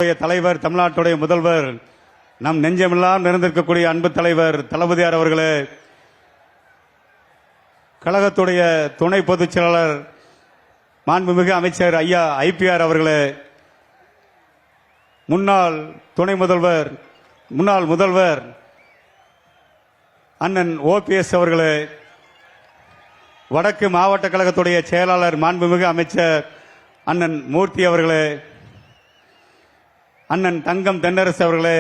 தலைவர், தமிழ்நாட்டுடைய முதல்வர், நம் நெஞ்சமெல்லாம் நிறைந்திருக்கக்கூடிய அன்பு தலைவர் தளபதியார் அவர்களே, கழகத்துடைய துணை பொதுச் செயலாளர் மாண்புமிகு அமைச்சர் ஐயா ஐபிஆர் அவர்களே, முன்னாள் துணை முதல்வர், முன்னாள் முதல்வர் அண்ணன் ஓபிஎஸ் அவர்களே, வடக்கு மாவட்ட கழகத்துடைய செயலாளர் மாண்புமிகு அமைச்சர் அண்ணன் மூர்த்தி அவர்களே, அண்ணன் தங்கம் தென்னரசு அவர்களே,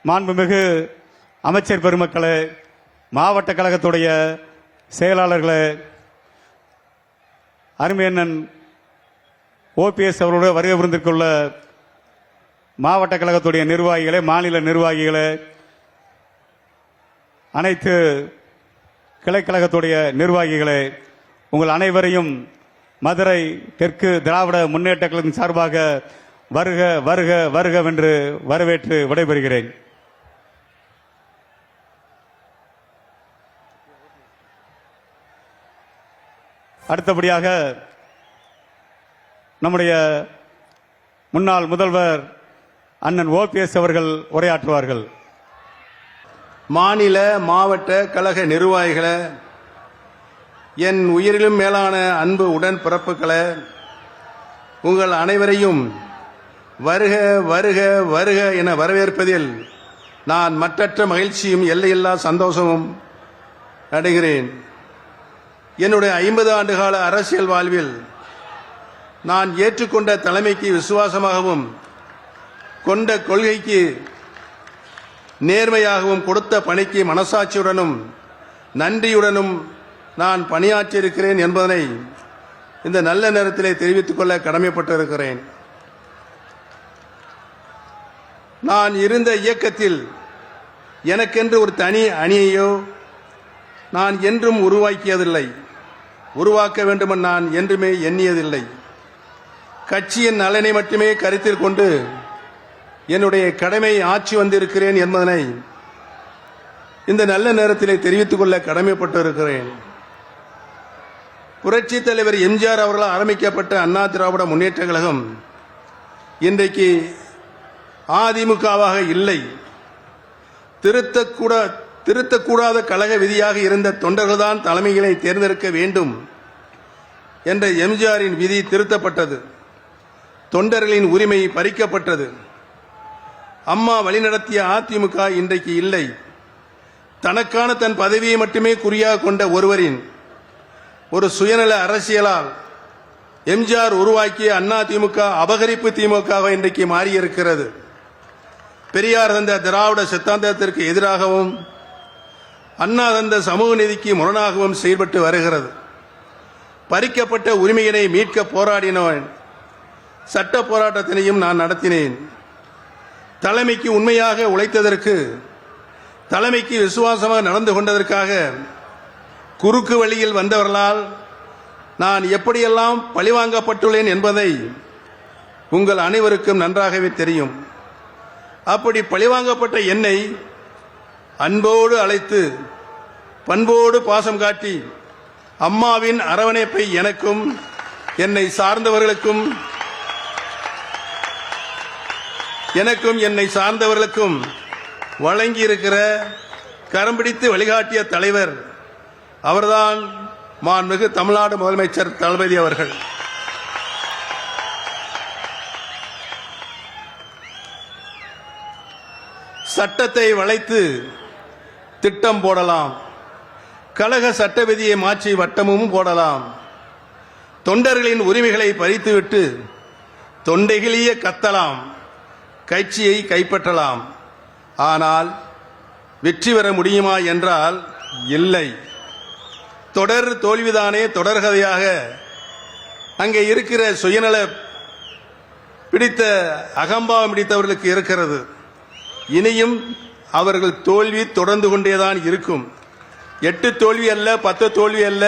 மாண்புமிகு அமைச்சர் பெருமக்களே, மாவட்ட கழகத்துடைய செயலாளர்களே, அருமையண்ணன் ஓபிஎஸ் அவர்களுடைய வருகை புரிந்திருக்குள்ள மாவட்ட கழகத்துடைய நிர்வாகிகளே, மாநில நிர்வாகிகளே, அனைத்து கிளைக்கழகத்துடைய நிர்வாகிகளே, உங்கள் அனைவரையும் மதுரை தெற்கு திராவிட முன்னேற்ற கழகத்தின் சார்பாக வருக வருக வருக என்று வரவேற்று விடைபெறுகிறேன். அடுத்தபடியாக நம்முடைய முன்னாள் முதல்வர் அண்ணன் ஓபிஎஸ் அவர்கள் உரையாற்றுவார்கள். மாநில மாவட்ட கழக நிர்வாகிகளே, என் உயிரிலும் மேலான அன்பு உடன் பிறப்புகளே, உங்கள் அனைவரையும் வருக வருக வருக என வரவேற்பதில் நான் மற்றற்ற மகிழ்ச்சியும் எல்லையில்லா சந்தோஷமும் அடைகிறேன். என்னுடைய 50 ஆண்டுகால அரசியல் வாழ்வில் நான் ஏற்றுக்கொண்ட தலைமைக்கு விசுவாசமாகவும் கொண்ட கொள்கைக்கு நேர்மையாகவும் கொடுத்த பணிக்கு மனசாட்சியுடனும் நன்றியுடனும் நான் பணியாற்றியிருக்கிறேன் என்பதனை இந்த நல்ல நேரத்திலே தெரிவித்துக் கொள்ள கடமைப்பட்டிருக்கிறேன். நான் இருந்த இயக்கத்தில் எனக்கென்று ஒரு தனி அணியையோ நான் என்றும் உருவாக்கியதில்லை, உருவாக்க வேண்டுமென நான் என்றுமே எண்ணியதில்லை. கட்சியின் நலனை மட்டுமே கருத்தில் கொண்டு என்னுடைய கடமை ஆட்சி வந்திருக்கிறேன் என்பதனை இந்த நல்ல நேரத்திலே தெரிவித்துக் கொள்ள கடமைப்பட்டிருக்கிறேன். புரட்சி தலைவர் எம்ஜிஆர் அவர்களால் ஆரம்பிக்கப்பட்ட அண்ணா திராவிட முன்னேற்ற கழகம் இன்றைக்கு அதிமுகவாக இல்லை. திருத்தக்கூடாத கழக விதியாக இருந்த தொண்டர்கள்தான் தலைமைகளை தேர்ந்தெடுக்க வேண்டும் என்ற எம்ஜிஆரின் விதி திருத்தப்பட்டது. தொண்டர்களின் உரிமை பறிக்கப்பட்டது. அம்மா வழிநடத்திய அதிமுக இன்றைக்கு இல்லை. தனக்கான தன் பதவியை மட்டுமே குறியாக கொண்ட ஒருவரின் ஒரு சுயநல அரசியலால் எம்ஜிஆர் உருவாக்கிய அண்ணா திமுக அபகரிப்பு திமுக இன்றைக்கு மாறியிருக்கிறது. பெரியார் தந்த திராவிட சித்தாந்தத்திற்கு எதிராகவும் அண்ணா தந்த சமூக நீதிக்கு முரணாகவும் செயல்பட்டு வருகிறது. பறிக்கப்பட்ட உரிமையினை மீட்க போராடினவன் சட்ட போராட்டத்தினையும் நான் நடத்தினேன். தலைமைக்கு உண்மையாக உழைத்ததற்கு, தலைமைக்கு விசுவாசமாக நடந்து கொண்டதற்காக குறுக்கு வழியில் வந்தவர்களால் நான் எப்படியெல்லாம் பழிவாங்கப்பட்டுள்ளேன் என்பதை உங்கள் அனைவருக்கும் நன்றாகவே தெரியும். அப்படி பழிவாங்கப்பட்ட என்னை அன்போடு அழைத்து பண்போடு பாசம் காட்டி அம்மாவின் அரவணைப்பை எனக்கும் என்னை சார்ந்தவர்களுக்கும் வழங்கியிருக்கிற கரம்பிடித்து வழிகாட்டிய தலைவர் அவர்தான் மாண்புமிகு தமிழ்நாடு முதலமைச்சர் தளபதி அவர்கள். சட்டத்தை வளைத்து திட்டம் போடலாம், கழக சட்ட விதியை மாற்றி வட்டமும் போடலாம், தொண்டர்களின் உரிமைகளை பறித்துவிட்டு தொண்டைகளியே கத்தலாம், கட்சியை கைப்பற்றலாம். ஆனால் வெற்றி பெற முடியுமா என்றால் இல்லை. தொடர் தோல்விதானே தொடர்கதையாக அங்கே இருக்கிற சுயநல பிடித்த அகம்பாவம் பிடித்தவர்களுக்கு இருக்கிறது. இனியும் அவர்கள் தோல்வி தொடர்ந்து கொண்டேதான் இருக்கும். 8 தோல்வி அல்ல, 10 தோல்வி அல்ல,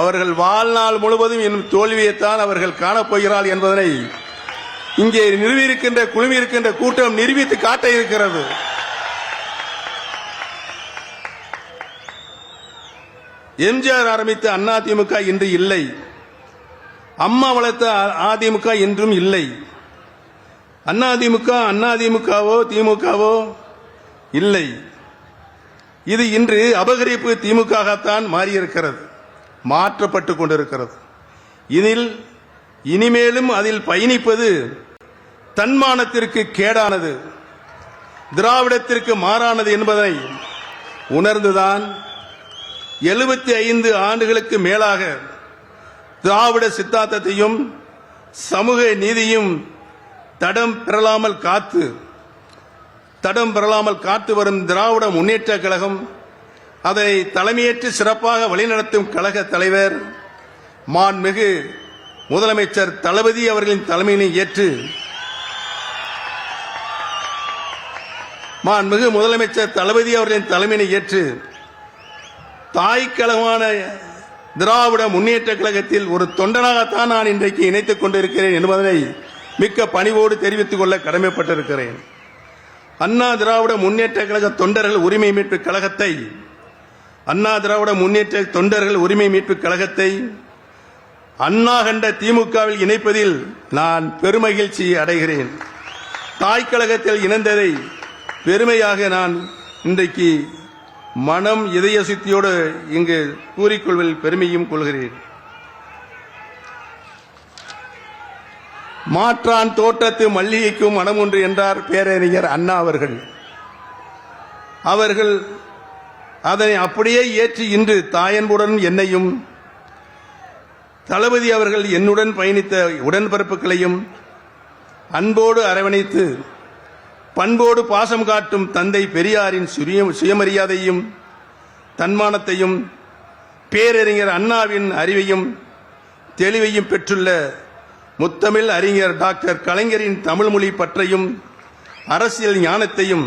அவர்கள் வாழ்நாள் முழுவதும் இன்னும் தோல்வியைத்தான் அவர்கள் காணப்போகிறார்கள் என்பதனை இங்கே குழுமி இருக்கின்ற கூட்டம் நிரூபித்து காட்ட இருக்கிறது. எம்ஜிஆர் ஆரம்பித்த அதிமுக இன்று இல்லை. அம்மா வளர்த்த அதிமுக இன்றும் இல்லை. அதிமுகவோ திமுகவோ இல்லை. இது இன்று அபகரிப்பு திமுகத்தான் மாறியிருக்கிறது, மாற்றப்பட்டு கொண்டிருக்கிறது. இனிமேலும் அதில் பயணிப்பது தன்மானத்திற்கு கேடானது, திராவிடத்திற்கு மாறானது என்பதை உணர்ந்துதான் 75 ஆண்டுகளுக்கு மேலாக திராவிட சித்தாந்தத்தையும் சமூக நீதியும் தடம் பெறலாமல் காத்து வரும் திராவிட முன்னேற்ற கழகம், அதை தலைமையேற்று சிறப்பாக வழிநடத்தும் கழக தலைவர் மாண்புமிகு முதலமைச்சர் தளபதி அவர்களின் தலைமையினை ஏற்று தாய் கழகமான திராவிட முன்னேற்ற கழகத்தில் ஒரு தொண்டனாகத்தான் நான் இன்றைக்கு இணைத்துக் கொண்டிருக்கிறேன் என்பதனை மிக்க பணிவோடு தெரிவித்துக் கொள்ள கடமைப்பட்டிருக்கிறேன். அண்ணா திராவிட முன்னேற்ற கழக தொண்டர்கள் உரிமை மீட்பு கழகத்தை அண்ணா கண்ட திமுகவில் இணைப்பதில் நான் பெருமகிழ்ச்சி அடைகிறேன். தாய் கழகத்தில் இணைந்ததை பெருமையாக நான் இன்றைக்கு மனம் இதய சுத்தியோடு இங்கு கூறிக்கொள்வதில் பெருமையும் கொள்கிறேன். மாற்றான் தோட்டத்து மல்லிகைக்கும் மனம் ஒன்று என்றார் பேரறிஞர் அண்ணா அவர்கள் அதனை அப்படியே ஏற்றி இன்று தாயன்புடன் என்னையும் தளபதி அவர்கள் என்னுடன் பயணித்த உடன்பிறப்புகளையும் அன்போடு அரவணைத்து பண்போடு பாசம் காட்டும் தந்தை பெரியாரின் சுயமரியாதையும் தன்மானத்தையும் பேரறிஞர் அண்ணாவின் அறிவையும் தெளிவையும் பெற்றுள்ள முத்தமிழ் அறிஞர் டாக்டர் கலைஞரின் தமிழ்மொழி பற்றையும் அரசியல் ஞானத்தையும்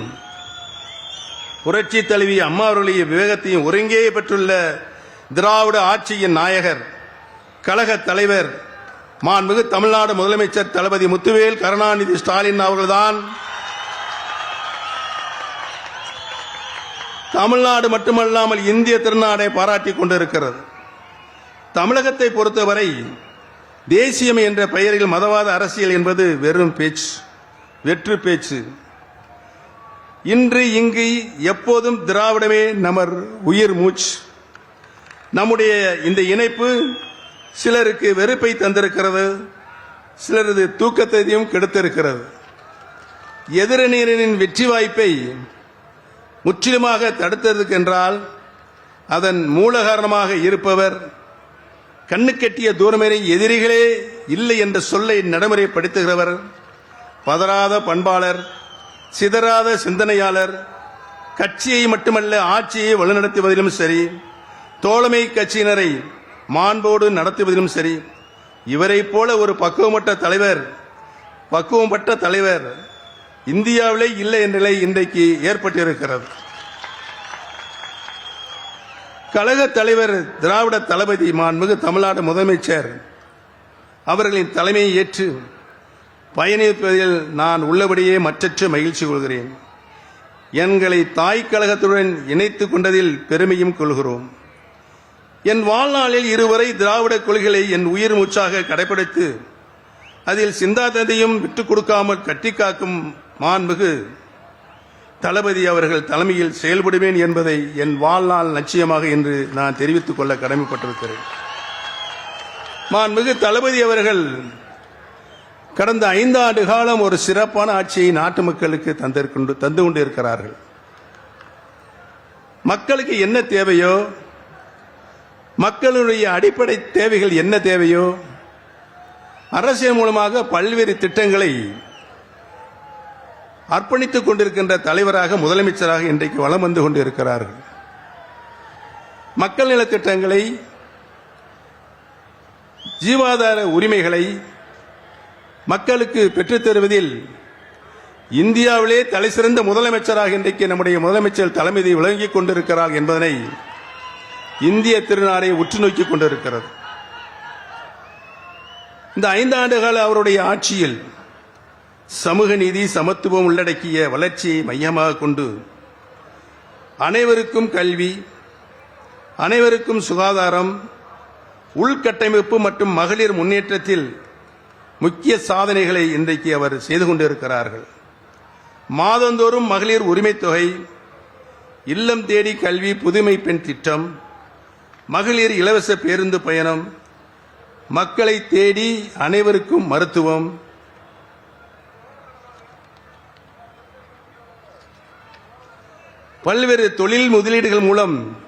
புரட்சி தலைவி அம்மா அவர்களுடைய விவேகத்தையும் ஒருங்கே பெற்றுள்ள திராவிட ஆட்சியின் நாயகர் கழக தலைவர் மாண்புமிகு தமிழ்நாடு முதலமைச்சர் தளபதி முத்துவேல் கருணாநிதி ஸ்டாலின் அவர்கள்தான் தமிழ்நாடு மட்டுமல்லாமல் இந்திய திருநாடை பாராட்டிக் கொண்டிருக்கிறது. தமிழகத்தை பொறுத்தவரை தேசியம் என்ற பெயரில் மதவாத அரசியல் என்பது வெறும் வெற்று பேச்சு. இன்று இங்கு எப்போதும் திராவிடமே நமர் உயிர் மூச்சு. நம்முடைய இந்த இணைப்பு சிலருக்கு வெறுப்பை தந்திருக்கிறது, சிலரது தூக்கத்தையும் கெடுத்திருக்கிறது. எதிரணியினரின் வெற்றி வாய்ப்பை முற்றிலுமாக தடுத்ததற்கென்றால் அதன் மூல காரணமாக இருப்பவர் கண்ணுக்கெட்டிய தூரமேறி எதிரிகளே இல்லை என்ற சொல்லை நடைமுறைப்படுத்துகிறவர், பதறாத பண்பாளர், சிதறாத சிந்தனையாளர், கட்சியை மட்டுமல்ல ஆட்சியை வழிநடத்துவதிலும் சரி, தோழமை கட்சியினரை மாண்போடு நடத்துவதிலும் சரி, இவரை போல ஒரு பக்குவப்பட்ட தலைவர் இந்தியாவிலே இல்லை என்ற நிலை இன்றைக்கு ஏற்பட்டிருக்கிறது. கழக தலைவர் திராவிட தளபதி மாண்புமிகு தமிழ்நாடு முதலமைச்சர் அவர்களின் தலைமையை ஏற்று பயணிப்பதில் நான் உள்ளபடியே மற்றற்ற மகிழ்ச்சி கொள்கிறேன். எங்களை தாய் கழகத்துடன் இணைத்துக் கொண்டதில் பெருமையும் கொள்கிறோம். என் வாழ்நாளில் இருவரை திராவிட கொள்கைகளை என் உயிர் மூச்சாக கடைபிடித்து அதில் சிந்தாந்தத்தையும் விட்டுக் கொடுக்காமல் கட்டி காக்கும் மாண்புமிகு தளபதி அவர்கள் தலைமையில் செயல்படுவேன் என்பதை என் வாழ்நாள் லட்சியமாக இன்று நான் தெரிவித்துக் கொள்ள கடமைப்பட்டிருக்கிறேன். மாண்புமிகு தளபதி அவர்கள் கடந்த 5 ஆண்டு காலம் ஒரு சிறப்பான ஆட்சியை நாட்டு மக்களுக்கு தந்து கொண்டிருக்கிறார்கள். மக்களுக்கு என்ன தேவையோ, மக்களுடைய அடிப்படை தேவைகள் என்ன தேவையோ, அரசியல் மூலமாக பல்வேறு திட்டங்களை அர்ப்பணித்துக் கொண்டிருக்கின்ற தலைவராக முதலமைச்சராக இன்றைக்கு வலம் வந்து கொண்டிருக்கிறார்கள். மக்கள் நலத்திட்டங்களை, ஜீவாதார உரிமைகளை மக்களுக்கு பெற்றுத் தருவதில் இந்தியாவிலே தலைசிறந்த முதலமைச்சராக இன்றைக்கு நம்முடைய முதலமைச்சர் தலைமை விளங்கிக் கொண்டிருக்கிறார் என்பதனை இந்திய திருநாடை உற்று நோக்கிக் கொண்டிருக்கிறது. இந்த 5 ஆண்டு கால அவருடைய ஆட்சியில் சமூக நீதி, சமத்துவம் உள்ளடக்கிய வளர்ச்சியை மையமாக கொண்டு அனைவருக்கும் கல்வி, அனைவருக்கும் சுகாதாரம், உள்கட்டமைப்பு மற்றும் மகளிர் முன்னேற்றத்தில் முக்கிய சாதனைகளை இன்றைக்கு அவர் செய்து கொண்டிருக்கிறார்கள். மாதந்தோறும் மகளிர் உரிமைத் தொகை, இல்லம் தேடி கல்வி, புதுமை பெண் திட்டம், மகளிர் இலவச பேருந்து பயணம், மக்களை தேடி அனைவருக்கும் மருத்துவம், பல்வேறு தொழில் முதலீடுகள் மூலம்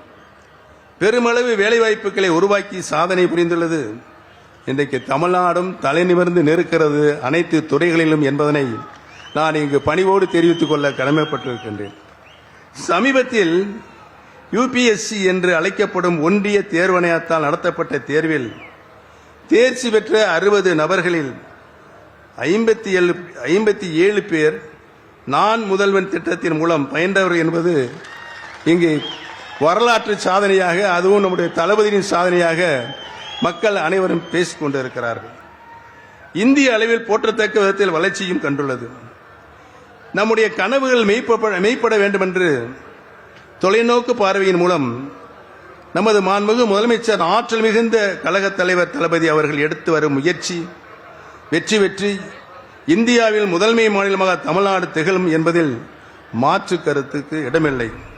பெருமளவு வேலைவாய்ப்புகளை உருவாக்கி சாதனை புரிந்துள்ளது. இன்றைக்கு தமிழ்நாடும் தலைநிமிர்ந்து நிற்கிறது அனைத்து துறைகளிலும் என்பதனை நான் இங்கு பணிவோடு தெரிவித்துக் கொள்ள கடமைப்பட்டிருக்கின்றேன். சமீபத்தில் யுபிஎஸ்சி என்று அழைக்கப்படும் ஒன்றிய தேர்வாணையத்தால் நடத்தப்பட்ட தேர்வில் தேர்ச்சி பெற்ற 60 நபர்களில் 57 பேர் நான் முதல்வன் திட்டத்தின் மூலம் பயின்றவர் என்பது இங்கு வரலாற்று சாதனையாக, அதுவும் நம்முடைய தளபதியின் சாதனையாக மக்கள் அனைவரும் பேசிக் கொண்டிருக்கிறார்கள். இந்திய அளவில் போற்றத்தக்க விதத்தில் வளர்ச்சியும் கண்டுள்ளது. நம்முடைய கனவுகள் மெய்ப்பட வேண்டும் என்று தொலைநோக்கு பார்வையின் மூலம் நமது மாண்புமிகு முதலமைச்சர் ஆற்றல் மிகுந்த கழக தலைவர் தளபதி அவர்கள் எடுத்து வரும் முயற்சி வெற்றி பெற்று இந்தியாவில் முதன்மை மாநிலமாக தமிழ்நாடு திகழும் என்பதில் மாற்று கருத்துக்கு இடமில்லை.